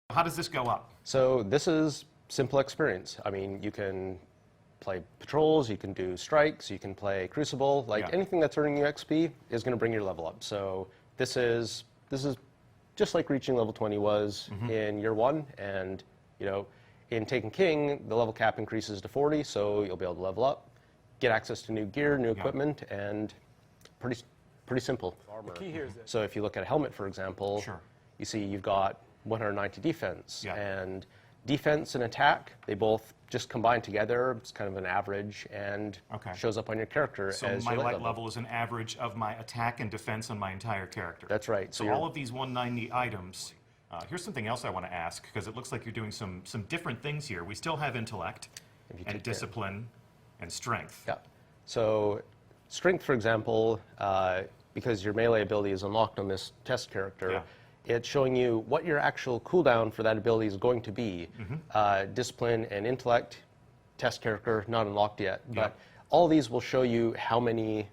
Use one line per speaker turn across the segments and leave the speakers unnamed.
How does this go up?
So this is simple experience. I mean, you can play patrols, you can do strikes, you can play Crucible. Like anything that's earning you XP is going to bring your level up. So this is just like reaching level 20 was in year 1, and you know, in Taken King, the level cap increases to 40, so you'll be able to level up, get access to new gear, new equipment, and pretty simple.
The key here is that
So if you look at a helmet, for example, you see you've got 190 defense, and defense and attack, they both just combine together. It's kind of an average, and shows up on your character
so
as
my
your
light level is an average of my attack and defense on my entire character.
That's right.
So all of these 190 items. Here's something else I want to ask, because it looks like you're doing some different things here. We still have intellect and discipline and strength.
Yeah. So strength, for example, because your melee ability is unlocked on this test character, it's showing you what your actual cooldown for that ability is going to be. Discipline and intellect, test character, not unlocked yet. But all these will show you how many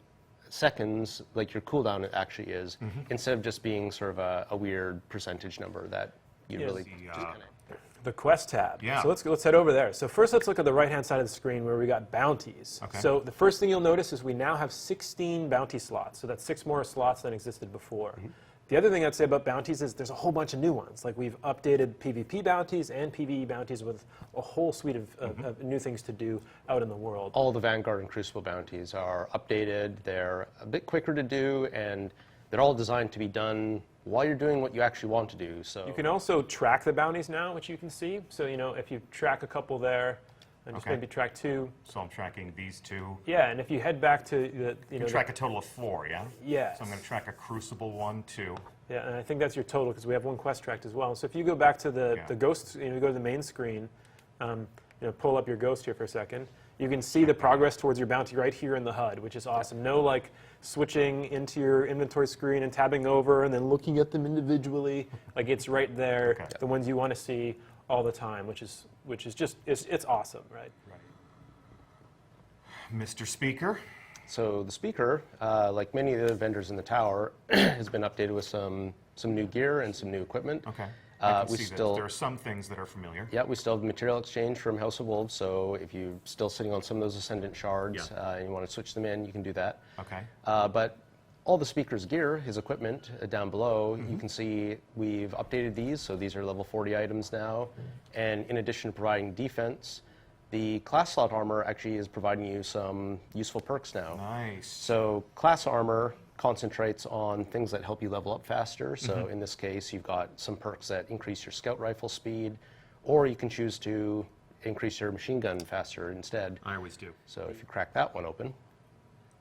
seconds, like your cooldown actually is, instead of just being sort of a weird percentage number that you really just kind of...
The quest tab. So let's head over there. So first let's look at the right-hand side of the screen where we got bounties. So the first thing you'll notice is we now have 16 bounty slots. So that's 6 more slots than existed before. The other thing I'd say about bounties is there's a whole bunch of new ones. Like we've updated PvP bounties and PvE bounties with a whole suite of new things to do out in the world.
All the Vanguard and Crucible bounties are updated. They're a bit quicker to do, and they're all designed to be done while you're doing what you actually want to do. So
you can also track the bounties now, which you can see. So you know, if you track a couple there, and just maybe track 2.
So I'm tracking these 2.
Yeah, and if you head back to the, you know,
track a total of 4, yeah?
Yes.
So I'm going to track a Crucible 1, 2.
Yeah, and I think that's your total because we have 1 quest tracked as well. So if you go back to the ghost, you know, go to the main screen, you know, pull up your ghost here for a second. You can see the progress towards your bounty right here in the HUD, which is awesome. No like switching into your inventory screen and tabbing over and then looking at them individually. Like it's right there, the ones you want to see all the time, which is just it's awesome, right?
Mr. Speaker.
So the speaker, like many of the vendors in the tower, has been updated with some new gear and some new equipment.
I can see that there are some things that are familiar.
Yeah, we still have material exchange from House of Wolves, so if you're still sitting on some of those Ascendant shards and you want to switch them in, you can do that. But all the speaker's gear, his equipment down below, you can see we've updated these, so these are level 40 items now. And in addition to providing defense, the class slot armor actually is providing you some useful perks now.
Nice.
So class armor concentrates on things that help you level up faster. So in this case, you've got some perks that increase your scout rifle speed, or you can choose to increase your machine gun faster instead.
I always do.
So if you crack that one open,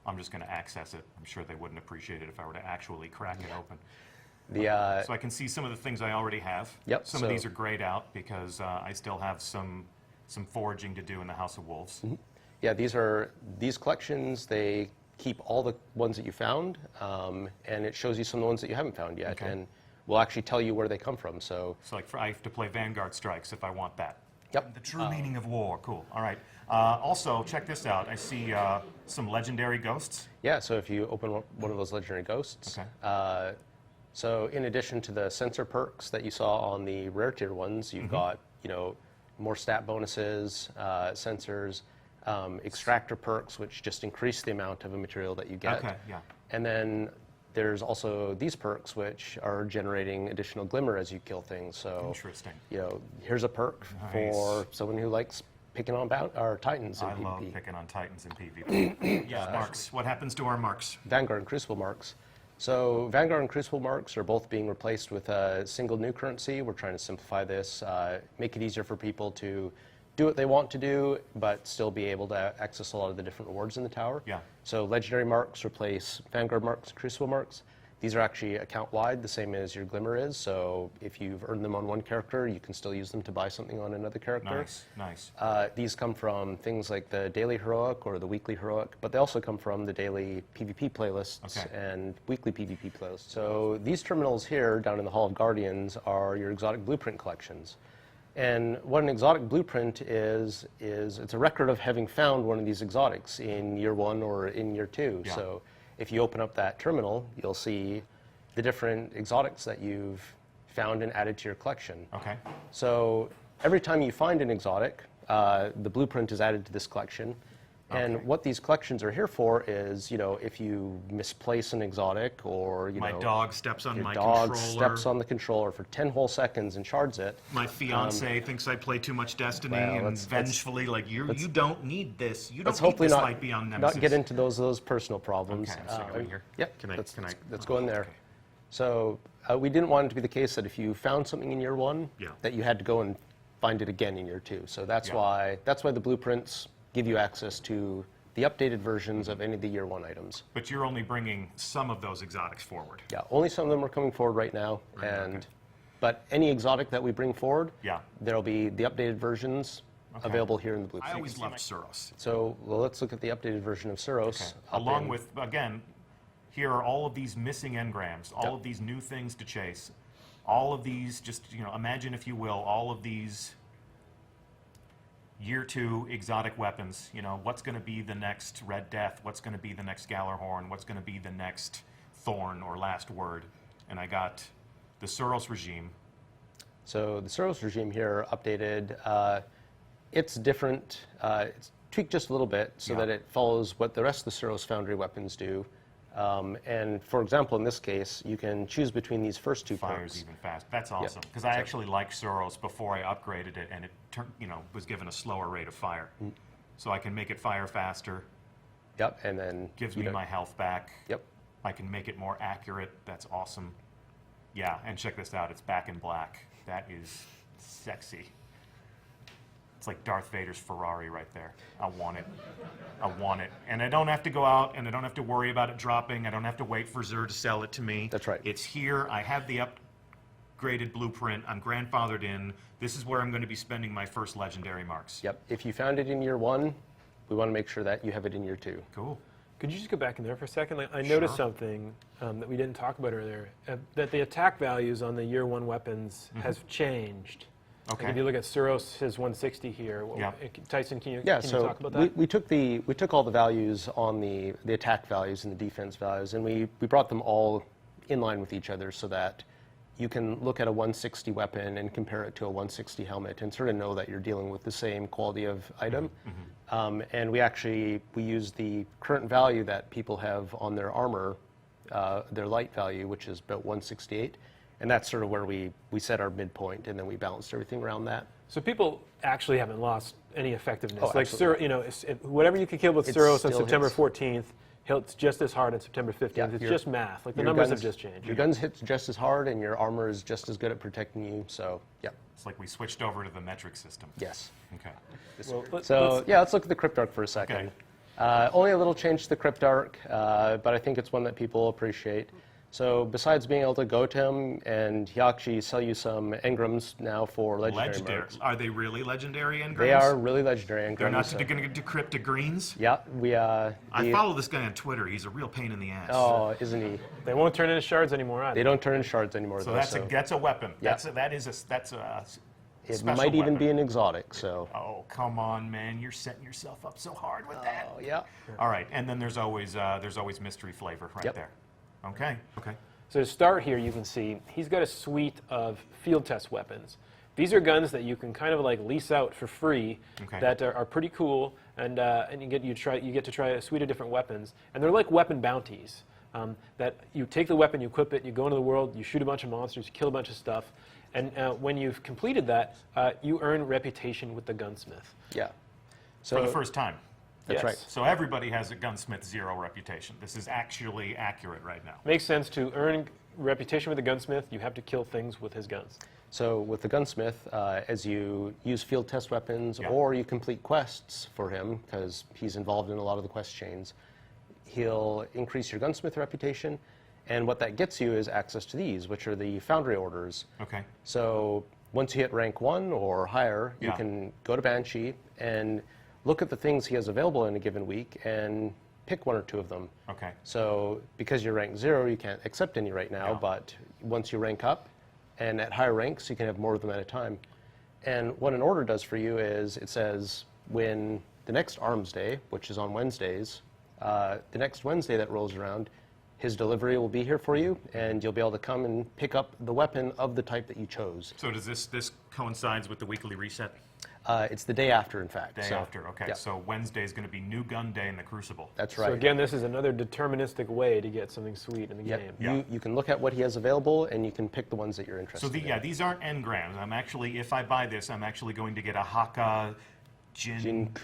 I'm just going to access it. I'm sure they wouldn't appreciate it if I were to actually crack it open. So I can see some of the things I already have. Some of these are grayed out because I still have some foraging to do in the House of Wolves.
Yeah, these collections, they keep all the ones that you found, and it shows you some of the ones that you haven't found yet, and will actually tell you where they come from. So
like I have to play Vanguard strikes if I want that.
Yep.
The true meaning of war. Cool. All right. Also, check this out. I see some legendary ghosts.
Yeah, so if you open one of those legendary ghosts, so in addition to the sensor perks that you saw on the rare tier ones, you've got, you know, more stat bonuses, sensors, extractor perks, which just increase the amount of a material that you get. And then there's also these perks, which are generating additional glimmer as you kill things. So,
interesting.
You know, here's a perk for someone who likes picking on Titans in PvP.
I love picking on Titans in PvP. Marks. What happens to our marks?
Vanguard and Crucible marks. So Vanguard and Crucible marks are both being replaced with a single new currency. We're trying to simplify this, make it easier for people to do what they want to do, but still be able to access a lot of the different rewards in the tower. So legendary marks replace Vanguard marks and Crucible marks. These are actually account-wide, the same as your Glimmer is. So if you've earned them on one character, you can still use them to buy something on another character.
Nice.
These come from things like the daily heroic or the weekly heroic, but they also come from the daily PvP playlists and weekly PvP playlists. So these terminals here, down in the Hall of Guardians, are your exotic blueprint collections. And what an exotic blueprint is it's a record of having found one of these exotics in year 1 or in year 2. So if you open up that terminal, you'll see the different exotics that you've found and added to your collection.
Okay.
So every time you find an exotic, the blueprint is added to this collection. And what these collections are here for is, if you misplace an exotic or,
my dog steps on my
dog
controller.
steps on the controller for 10 whole seconds and shards it.
My fiance thinks I play too much Destiny and vengefully, you don't need this. You don't need this light beyond Nemesis.
Not get into those personal problems.
Okay, so right here.
Yep.
Can I?
Let's go in there.
Okay.
So we didn't want it to be the case that if you found something in year 1, that you had to go and find it again in year 2. So that's why the blueprints give you access to the updated versions of any of the year 1 items.
But you're only bringing some of those exotics forward.
Yeah, only some of them are coming forward right now. But any exotic that we bring forward, there'll be the updated versions available here in the blueprint.
I always loved Suros.
So let's look at the updated version of Suros.
Along with, again, here are all of these missing engrams, all of these new things to chase, all of these, just, imagine, if you will, all of these year 2 exotic weapons. What's going to be the next Red Death? What's going to be the next Gallarhorn? What's going to be the next Thorn or Last Word? And I got the Suros regime. So the Suros regime here updated. It's different. It's tweaked just a little bit so that it follows what the rest of the Suros Foundry weapons do. And for example, in this case, you can choose between these first 2 Fires
perks.
even fast. That's awesome, because I actually liked Suros before I upgraded it, and it was given a slower rate of fire. So I can make it fire faster.
Yep, and then
gives me my health back.
Yep.
I can make it more accurate. That's awesome. Yeah, and check this out. It's back in black. That is sexy. It's like Darth Vader's Ferrari right there. I want it. I want it. And I don't have to go out, and I don't have to worry about it dropping. I don't have to wait for Xur to sell it to me.
That's right.
It's here. I have the upgraded blueprint. I'm grandfathered in. This is where I'm going to be spending my first legendary marks.
Yep. If you found it in year 1, we want to make sure that you have it in year 2.
Cool.
Could you just go back in there for a second? I noticed something that we didn't talk about earlier, that the attack values on the year 1 weapons has changed.
Okay.
Like if you look at Suros, his 160 here. Tyson, can you talk about that?
We took all the values on the attack values and the defense values, and we brought them all in line with each other so that you can look at a 160 weapon and compare it to a 160 helmet and sort of know that you're dealing with the same quality of item. And we use the current value that people have on their armor, their light value, which is about 168. And that's sort of where we set our midpoint, and then we balanced everything around that.
So people actually haven't lost any effectiveness.
Oh,
like whatever you could kill with Suros on September 14th, it's just as hard on September 15th.
Yeah,
it's just math. Like the numbers have just changed.
Your guns hit just as hard, and your armor is just as good at protecting you. So, yeah.
It's like we switched over to the metric system.
Yes.
Okay.
Well,
let's look at the Cryptarch for a second.
Okay.
Only a little change to the Cryptarch, but I think it's one that people appreciate. So besides being able to go to him, and he'll actually sell you some engrams now for legendary marks.
Are they really legendary engrams?
They are really legendary engrams.
They're not going to decrypt to greens?
Yeah,
I follow this guy on Twitter. He's a real pain in the ass.
Oh, isn't he?
They won't turn into shards anymore either.
They don't turn into shards anymore.
So that's a weapon.
Yeah.
That's a
It might even be an exotic. So.
Oh, come on, man! You're setting yourself up so hard with that.
Oh, yeah.
All right, and then there's always mystery flavor right there. Okay. Okay.
So to start here, you can see he's got a suite of field test weapons. These are guns that you can kind of like lease out for free that are pretty cool, and you get to try a suite of different weapons, and they're like weapon bounties. That you take the weapon, you equip it, you go into the world, you shoot a bunch of monsters, you kill a bunch of stuff, and when you've completed that, you earn reputation with the gunsmith.
Yeah.
So for the first time.
That's right.
So everybody has a gunsmith 0 reputation. This is actually accurate right now.
Makes sense. To earn reputation with the gunsmith, you have to kill things with his guns.
So with the gunsmith, as you use field test weapons or you complete quests for him, because he's involved in a lot of the quest chains, he'll increase your gunsmith reputation. And what that gets you is access to these, which are the foundry orders.
Okay.
So once you hit rank 1 or higher, you can go to Banshee and look at the things he has available in a given week and pick 1 or 2 of them.
Okay.
So because you're rank 0, you can't accept any right now, but once you rank up, and at higher ranks, you can have more of them at a time. And what an order does for you is it says when the next Arms Day, which is on Wednesdays, the next Wednesday that rolls around, his delivery will be here for you, and you'll be able to come and pick up the weapon of the type that you chose.
So does this coincides with the weekly reset?
It's the day after, in fact.
Day after, okay.
Yep.
So Wednesday is going to be New Gun Day in the Crucible.
That's right.
So again, this is another deterministic way to get something sweet in the game.
Yeah. You can look at what he has available, and you can pick the ones that you're interested in.
Yeah, these aren't engrams. I'm actually, if I buy this, I'm actually going to get a Haka Jinkugo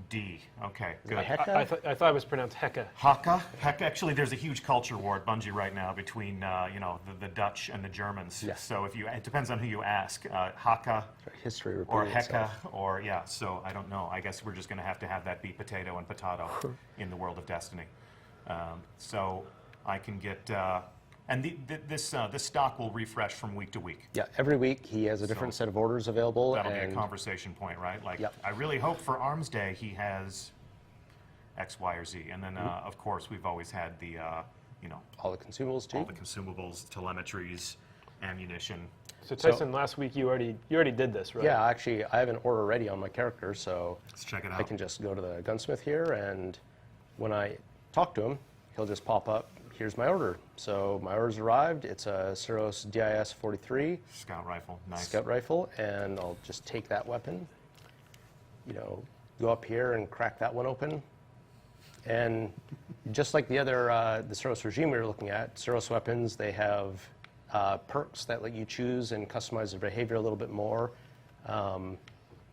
D. Okay, good.
I thought it was pronounced Heka.
Haka? Actually, there's a huge culture war at Bungie right now between the Dutch and the Germans.
Yes.
So it depends on who you ask. Haka
History
or Heka or So I don't know. I guess we're just going to have that be potato and potato in the world of Destiny. So I can get. And this stock will refresh from week to week.
Yeah, every week he has a different set of orders available.
That'll be a conversation point, right? Like, I really hope for Arms Day he has X, Y, or Z. And then, of course, we've always had the,
all the consumables too.
All the consumables, telemetries, ammunition.
So Tyson, last week you already did this, right?
Yeah, actually, I have an order ready on my character, so
let's check it out.
I can just go to the gunsmith here, and when I talk to him, he'll just pop up. Here's my order. So my order's arrived. It's a Suros DIS 43.
Scout rifle, nice.
Scout rifle, and I'll just take that weapon, go up here and crack that one open. And just like the other, the Suros regime we were looking at, Suros weapons, they have perks that let you choose and customize their behavior a little bit more.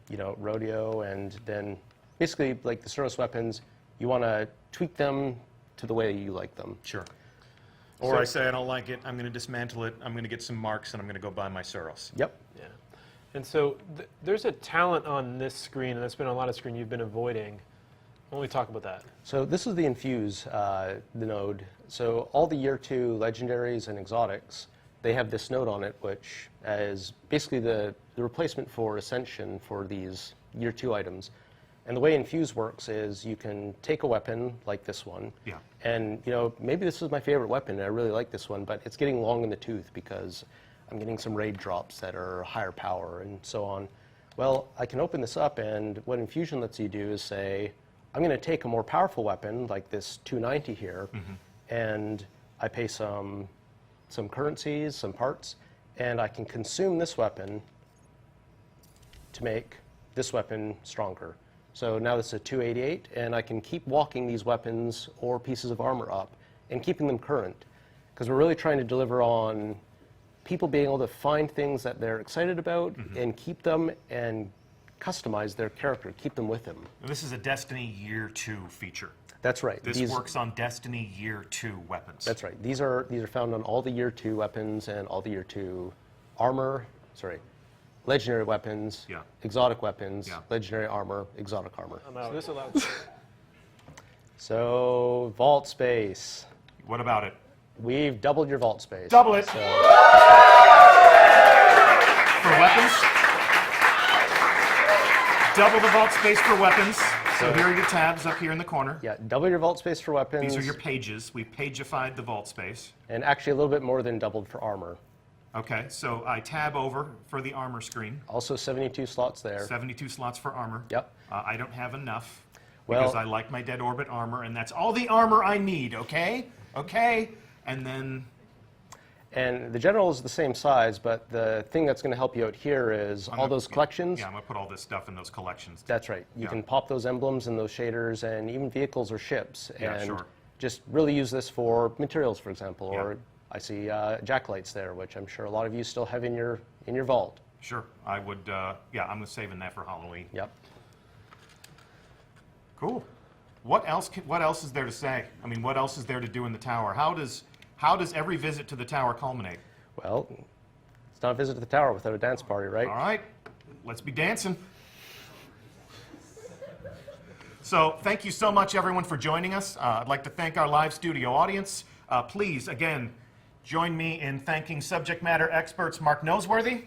Rodeo, and then basically like the Suros weapons, you want to tweak them to the way you like them.
Sure. Or I say I don't like it, I'm going to dismantle it, I'm going to get some marks, and I'm going to go buy my Suros.
Yep.
Yeah. And so there's a talent on this screen, and that's been a lot of screen you've been avoiding. Why don't we talk about that?
So this is the Infuse, the node. So all the Year 2 legendaries and exotics, they have this node on it, which is basically the replacement for Ascension for these Year 2 items. And the way Infuse works is you can take a weapon like this one, and maybe this is my favorite weapon, and I really like this one, but it's getting long in the tooth because I'm getting some raid drops that are higher power and so on. Well, I can open this up, and what Infusion lets you do is say, I'm going to take a more powerful weapon like this 290 here, and I pay some currencies, some parts, and I can consume this weapon to make this weapon stronger. So now this is a 288, and I can keep walking these weapons or pieces of armor up and keeping them current, because we're really trying to deliver on people being able to find things that they're excited about and keep them and customize their character, keep them with them.
This is a Destiny Year 2 feature.
That's right.
This works on Destiny Year 2 weapons.
That's right. These are found on all the Year 2 weapons and all the Year 2 armor, legendary weapons, exotic weapons, legendary armor, exotic armor.
So this allows.
So vault space.
What about it?
We've doubled your vault space.
Double it.
So.
For weapons? Double the vault space for weapons. So here are your tabs up here in the corner.
Yeah, double your vault space for weapons.
These are your pages. We've pageified the vault space.
And actually a little bit more than doubled for armor.
Okay, so I tab over for the armor screen.
Also 72 slots there.
72 slots for armor.
Yep.
I don't have enough because I like my Dead Orbit armor, and that's all the armor I need, okay? Okay? And then...
And the general is the same size, but the thing that's going to help you out here is all those collections.
Yeah, I'm going to put all this stuff in those collections.
That's right. You can pop those emblems and those shaders and even vehicles or ships.
Yeah,
and
sure.
just really use this for materials, for example. Or I see jacklights there, which I'm sure a lot of you still have in your vault.
Sure. I would, I'm saving that for Halloween.
Yep.
Cool. What else is there to say? I mean, what else is there to do in the tower? How does every visit to the tower culminate?
Well, it's not a visit to the tower without a dance party, right?
All right. Let's be dancing. So thank you so much, everyone, for joining us. I'd like to thank our live studio audience. Please, again, join me in thanking subject matter experts Mark Noseworthy,